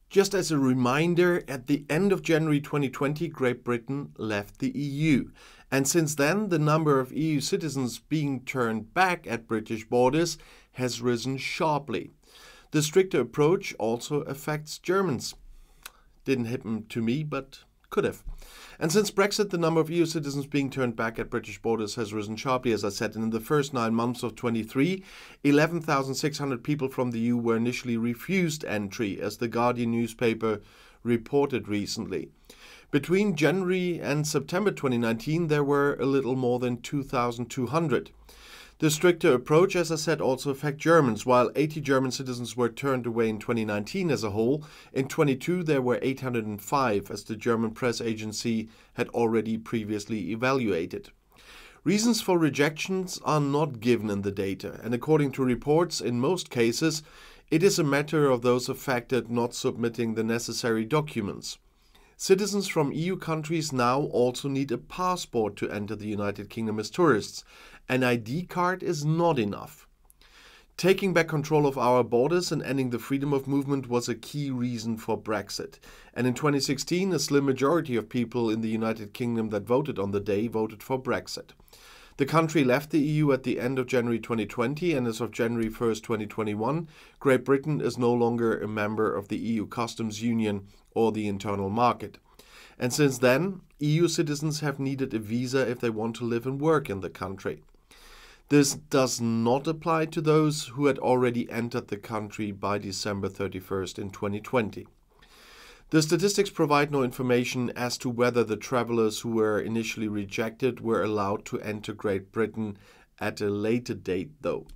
Just as a reminder, at the end of January 2020, Great Britain left the EU. And since then, the number of EU citizens being turned back at British borders has risen sharply. The stricter approach also affects Germans. Didn't happen to me, but could have. And since Brexit, the number of EU citizens being turned back at British borders has risen sharply, as I said. And in the first 9 months of 23, 11,600 people from the EU were initially refused entry, as the Guardian newspaper reported recently. Between January and September 2019, there were a little more than 2,200. The stricter approach, as I said, also affects Germans. While 80 German citizens were turned away in 2019 as a whole, in 22 there were 805, as the German press agency had already previously evaluated. Reasons for rejections are not given in the data, and according to reports, in most cases, it is a matter of those affected not submitting the necessary documents. Citizens from EU countries now also need a passport to enter the United Kingdom as tourists. An ID card is not enough. Taking back control of our borders and ending the freedom of movement was a key reason for Brexit. And in 2016, a slim majority of people in the United Kingdom that voted on the day voted for Brexit. The country left the EU at the end of January 2020, and as of January 1st, 2021, Great Britain is no longer a member of the EU Customs Union or the internal market. And since then, EU citizens have needed a visa if they want to live and work in the country. This does not apply to those who had already entered the country by December 31st in 2020. The statistics provide no information as to whether the travelers who were initially rejected were allowed to enter Great Britain at a later date, though.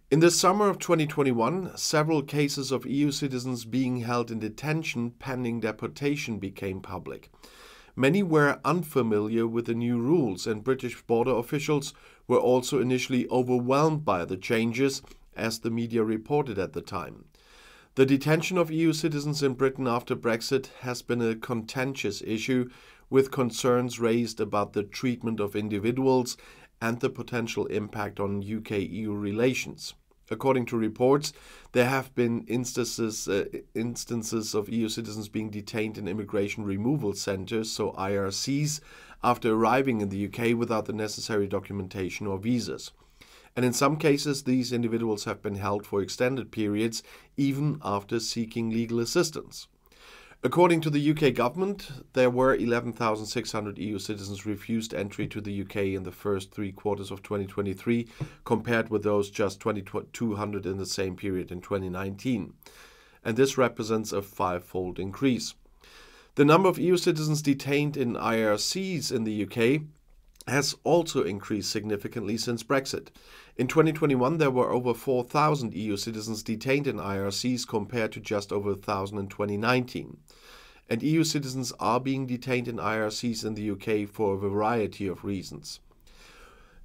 In the summer of 2021, several cases of EU citizens being held in detention pending deportation became public. Many were unfamiliar with the new rules, and British border officials were also initially overwhelmed by the changes, as the media reported at the time. The detention of EU citizens in Britain after Brexit has been a contentious issue, with concerns raised about the treatment of individuals and the potential impact on UK-EU relations. According to reports, there have been instances of EU citizens being detained in immigration removal centres, so IRCs, after arriving in the UK without the necessary documentation or visas. And in some cases, these individuals have been held for extended periods, even after seeking legal assistance. According to the UK government, there were 11,600 EU citizens refused entry to the UK in the first 3 quarters of 2023, compared with those just 2,200 in the same period in 2019. And this represents a 5-fold increase. The number of EU citizens detained in IRCs in the UK has also increased significantly since Brexit. In 2021, there were over 4,000 EU citizens detained in IRCs compared to just over 1,000 in 2019. And EU citizens are being detained in IRCs in the UK for a variety of reasons.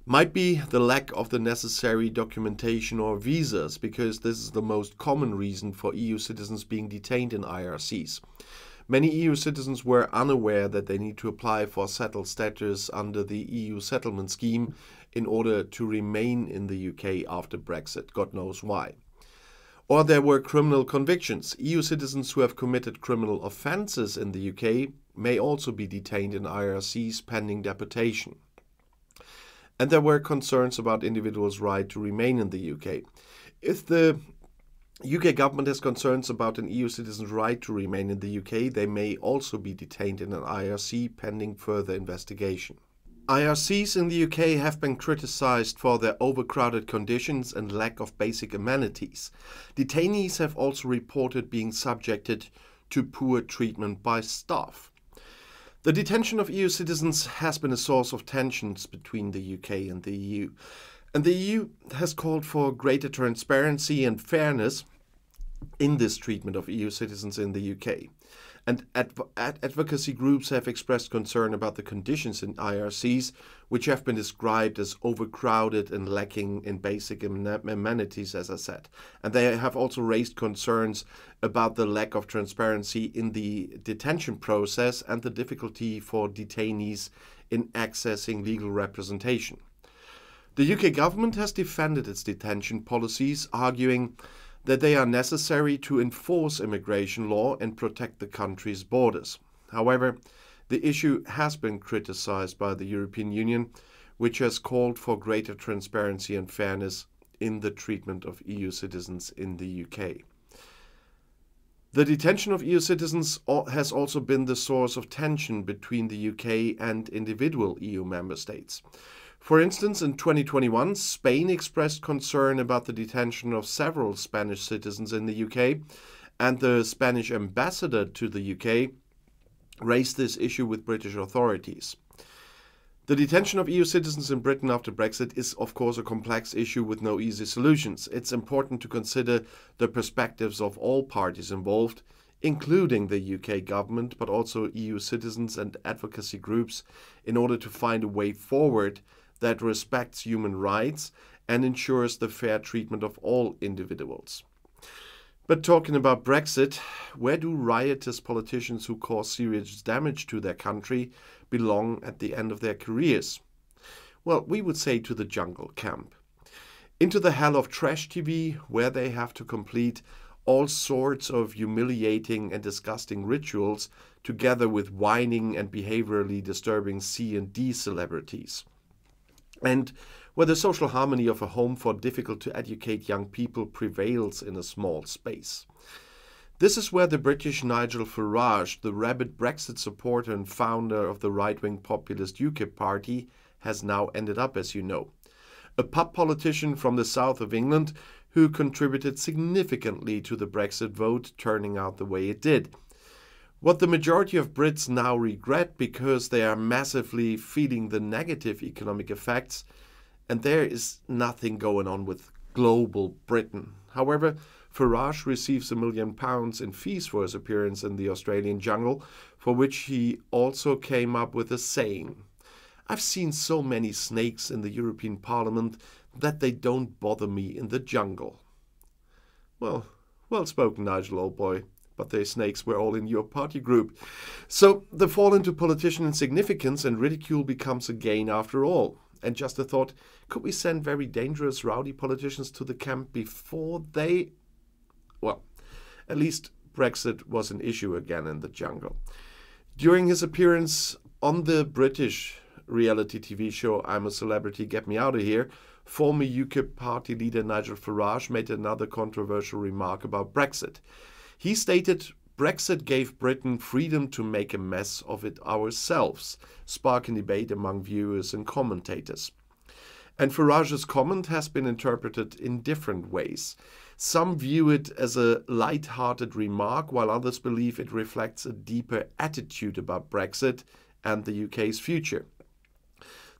Might be the lack of the necessary documentation or visas, because this is the most common reason for EU citizens being detained in IRCs. Many EU citizens were unaware that they need to apply for settled status under the EU settlement scheme in order to remain in the UK after Brexit, God knows why. Or there were criminal convictions. EU citizens who have committed criminal offences in the UK may also be detained in IRCs pending deportation. And there were concerns about individuals' right to remain in the UK. If the UK government has concerns about an EU citizen's right to remain in the UK, they may also be detained in an IRC pending further investigation. IRCs in the UK have been criticised for their overcrowded conditions and lack of basic amenities. Detainees have also reported being subjected to poor treatment by staff. The detention of EU citizens has been a source of tensions between the UK and the EU. And the EU has called for greater transparency and fairness in this treatment of EU citizens in the UK. And advocacy groups have expressed concern about the conditions in IRCs, which have been described as overcrowded and lacking in basic amenities, as I said. And they have also raised concerns about the lack of transparency in the detention process and the difficulty for detainees in accessing legal representation. The UK government has defended its detention policies, arguing that they are necessary to enforce immigration law and protect the country's borders. However, the issue has been criticized by the European Union, which has called for greater transparency and fairness in the treatment of EU citizens in the UK. The detention of EU citizens has also been the source of tension between the UK and individual EU member states. For instance, in 2021, Spain expressed concern about the detention of several Spanish citizens in the UK, and the Spanish ambassador to the UK raised this issue with British authorities. The detention of EU citizens in Britain after Brexit is, of course, a complex issue with no easy solutions. It's important to consider the perspectives of all parties involved, including the UK government, but also EU citizens and advocacy groups, in order to find a way forward that respects human rights and ensures the fair treatment of all individuals. But talking about Brexit, where do riotous politicians who cause serious damage to their country belong at the end of their careers? Well, we would say to the jungle camp. Into the hell of trash TV, where they have to complete all sorts of humiliating and disgusting rituals together with whining and behaviorally disturbing C&D celebrities. And where the social harmony of a home for difficult-to-educate young people prevails in a small space. This is where the British Nigel Farage, the rabid Brexit supporter and founder of the right-wing populist UKIP party, has now ended up, as you know. A pub politician from the south of England who contributed significantly to the Brexit vote turning out the way it did. What the majority of Brits now regret because they are massively feeling the negative economic effects, and there is nothing going on with global Britain. However, Farage receives £1 million in fees for his appearance in the Australian jungle, for which he also came up with a saying. I've seen so many snakes in the European Parliament that they don't bother me in the jungle. Well spoken, Nigel, old boy. But the snakes were all in your party group. So the fall into politician insignificance and ridicule becomes a gain after all. And just a thought, could we send very dangerous, rowdy politicians to the camp before they... Well, at least Brexit was an issue again in the jungle. During his appearance on the British reality TV show I'm a Celebrity, Get Me Out of Here, former UKIP party leader Nigel Farage made another controversial remark about Brexit. He stated, Brexit gave Britain freedom to make a mess of it ourselves, sparking debate among viewers and commentators. And Farage's comment has been interpreted in different ways. Some view it as a light-hearted remark, while others believe it reflects a deeper attitude about Brexit and the UK's future.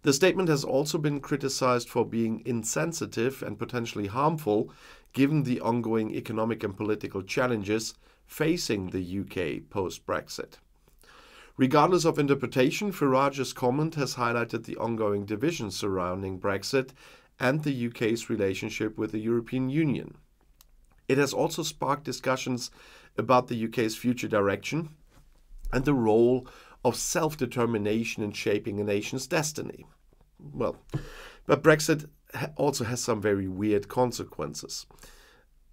The statement has also been criticized for being insensitive and potentially harmful, given the ongoing economic and political challenges facing the UK post-Brexit. Regardless of interpretation, Farage's comment has highlighted the ongoing divisions surrounding Brexit and the UK's relationship with the European Union. It has also sparked discussions about the UK's future direction and the role of self-determination in shaping a nation's destiny. Well, but Brexit also has some very weird consequences.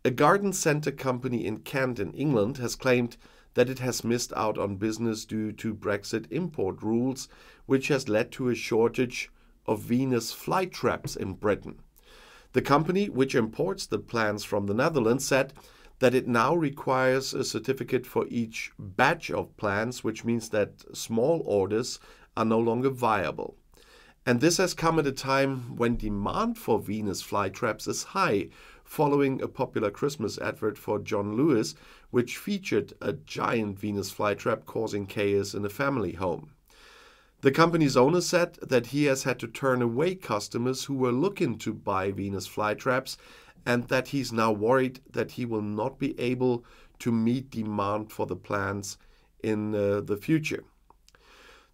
A garden centre company in Kent in England has claimed that it has missed out on business due to Brexit import rules, which has led to a shortage of Venus flytraps in Britain. The company, which imports the plants from the Netherlands, said that it now requires a certificate for each batch of plants, which means that small orders are no longer viable. And this has come at a time when demand for Venus flytraps is high, following a popular Christmas advert for John Lewis, which featured a giant Venus flytrap causing chaos in a family home. The company's owner said that he has had to turn away customers who were looking to buy Venus flytraps, and that he's now worried that he will not be able to meet demand for the plants in the future.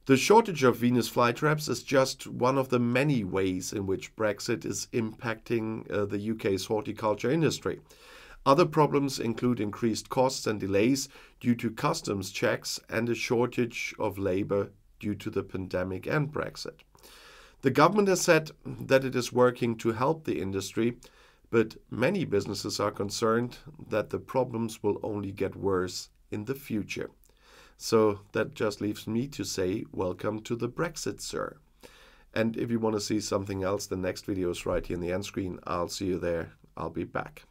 The shortage of Venus flytraps is just one of the many ways in which Brexit is impacting the UK's horticulture industry. Other problems include increased costs and delays due to customs checks and a shortage of labour due to the pandemic and Brexit. The government has said that it is working to help the industry, But many businesses are concerned that the problems will only get worse in the future. So that just leaves me to say, welcome to the Brexit, sir. And if you want to see something else, the next video is right here in the end screen. I'll see you there. I'll be back.